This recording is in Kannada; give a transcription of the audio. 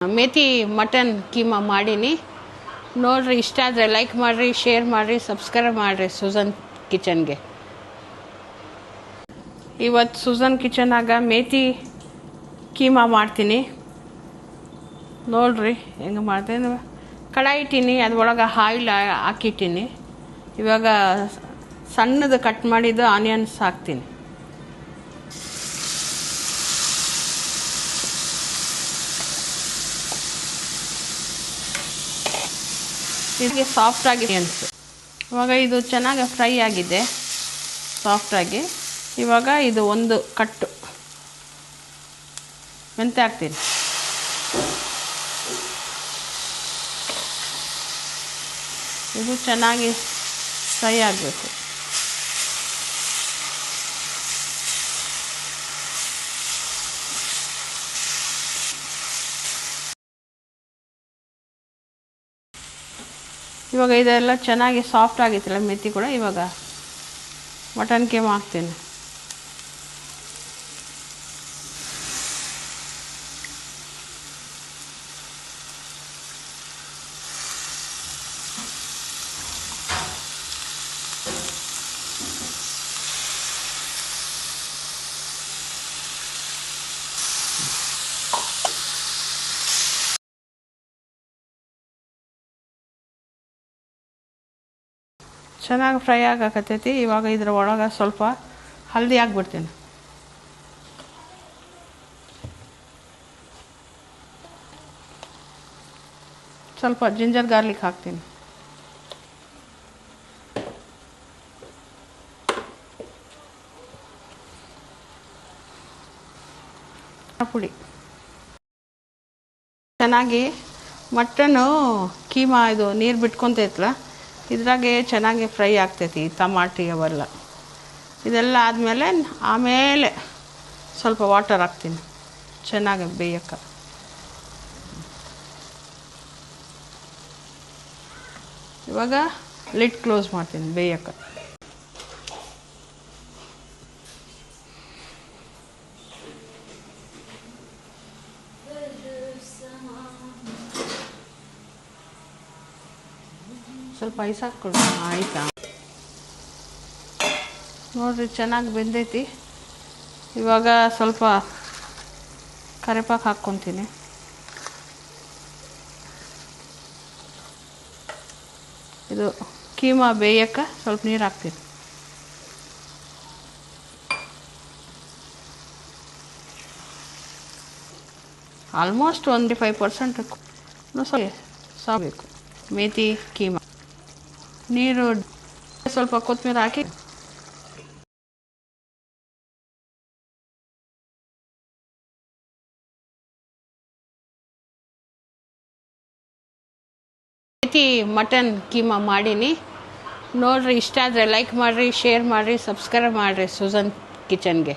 ಮೇಥಿ ಮಟನ್ ಕೀಮಾ ಮಾಡೀನಿ. ನೋಡ್ರಿ, ಇಷ್ಟ ಆದರೆ ಲೈಕ್ ಮಾಡಿರಿ, ಶೇರ್ ಮಾಡಿರಿ, ಸಬ್ಸ್ಕ್ರೈಬ್ ಮಾಡಿರಿ ಸುಜನ್ ಕಿಚನ್ಗೆ. ಇವತ್ತು ಸುಜನ್ ಕಿಚನಾಗ ಮೇಥಿ ಕೀಮಾ ಮಾಡ್ತೀನಿ. ನೋಡ್ರಿ ಹೆಂಗೆ ಮಾಡ್ತೀನಿ. ಕಡಾಯಿ ಇಟ್ಟೀನಿ, ಅದ್ರೊಳಗೆ ಆಯಿಲ್ ಹಾಕಿಟ್ಟೀನಿ. ಇವಾಗ ಸಣ್ಣದು ಕಟ್ ಮಾಡಿದ್ದು ಆನಿಯನ್ಸ್ ಹಾಕ್ತೀನಿ. ಇದಕ್ಕೆ ಸಾಫ್ಟಾಗಿ ಅನಿಸು. ಇವಾಗ ಇದು ಚೆನ್ನಾಗಿ ಫ್ರೈ ಆಗಿದೆ ಸಾಫ್ಟಾಗಿ. ಇವಾಗ ಇದು ಒಂದು ಕಟ್ಟು ಮೆಂತ್ಯ ಹಾಕ್ತೀನಿ. ಇದು ಚೆನ್ನಾಗಿ ಫ್ರೈ ಆಗಬೇಕು. ಇವಾಗ ಇದೆಲ್ಲ ಚೆನ್ನಾಗಿ ಸಾಫ್ಟ್ ಆಗಿತ್ತಲ್ಲ ಮೆಥಿ ಕೂಡ. ಇವಾಗ ಮಟನ್ ಕೀಮಾ ಹಾಕ್ತೀನಿ. ಚೆನ್ನಾಗಿ ಫ್ರೈ ಆಗಕತ್ತೈತಿ. ಇವಾಗ ಇದ್ರ ಒಳಗೆ ಸ್ವಲ್ಪ ಹಲ್ದಿ ಹಾಕ್ಬಿಡ್ತೀನಿ. ಸ್ವಲ್ಪ ಜಿಂಜರ್ ಗಾರ್ಲಿಕ್ ಹಾಕ್ತೀನಿ. ಪುಡಿ ಚೆನ್ನಾಗಿ ಮಟನ್ನು ಕೀಮಾ ಇದು ನೀರು ಬಿಟ್ಕೊತೈತಲ್ಲ, ಇದ್ರಾಗೆ ಚೆನ್ನಾಗಿ ಫ್ರೈ ಆಗ್ತೈತಿ. ಟಮಾಟಿ ಅವೆಲ್ಲ ಇದೆಲ್ಲ ಆಮೇಲೆ ಸ್ವಲ್ಪ ವಾಟರ್ ಹಾಕ್ತೀನಿ ಚೆನ್ನಾಗಿ ಬೇಯಕ್ಕೆ. ಇವಾಗ ಲಿಡ್ ಕ್ಲೋಸ್ ಮಾಡ್ತೀನಿ ಬೇಯಕ್ಕೆ. ಸ್ವಲ್ಪ ಐಸ್ ಹಾಕ್ಕೊಡು. ಆಯಿತಾ, ನೋಡಿರಿ ಚೆನ್ನಾಗಿ ಬೆಂದೈತಿ. ಇವಾಗ ಸ್ವಲ್ಪ ಕರಿಪಾಕು ಹಾಕ್ಕೊತೀನಿ. ಇದು ಕೀಮಾ ಬೇಯಕ್ಕೆ ಸ್ವಲ್ಪ ನೀರು ಹಾಕ್ತೀನಿ. ಆಲ್ಮೋಸ್ಟ್ 25% ಸಾಬೇಕು ಮೇಥಿ ಕೀಮಾ. ನೀರು ಸ್ವಲ್ಪ ಕೊತ್ತಂಬರಿ ಹಾಕಿ ಮೇಥಿ ಮಟನ್ ಕೀಮಾ ಮಾಡೀನಿ. ನೋಡ್ರಿ, ಇಷ್ಟ ಆದರೆ ಲೈಕ್ ಮಾಡಿರಿ, ಶೇರ್ ಮಾಡಿರಿ, ಸಬ್ಸ್ಕ್ರೈಬ್ ಮಾಡಿರಿ ಸುಜನ್ ಕಿಚನ್ಗೆ.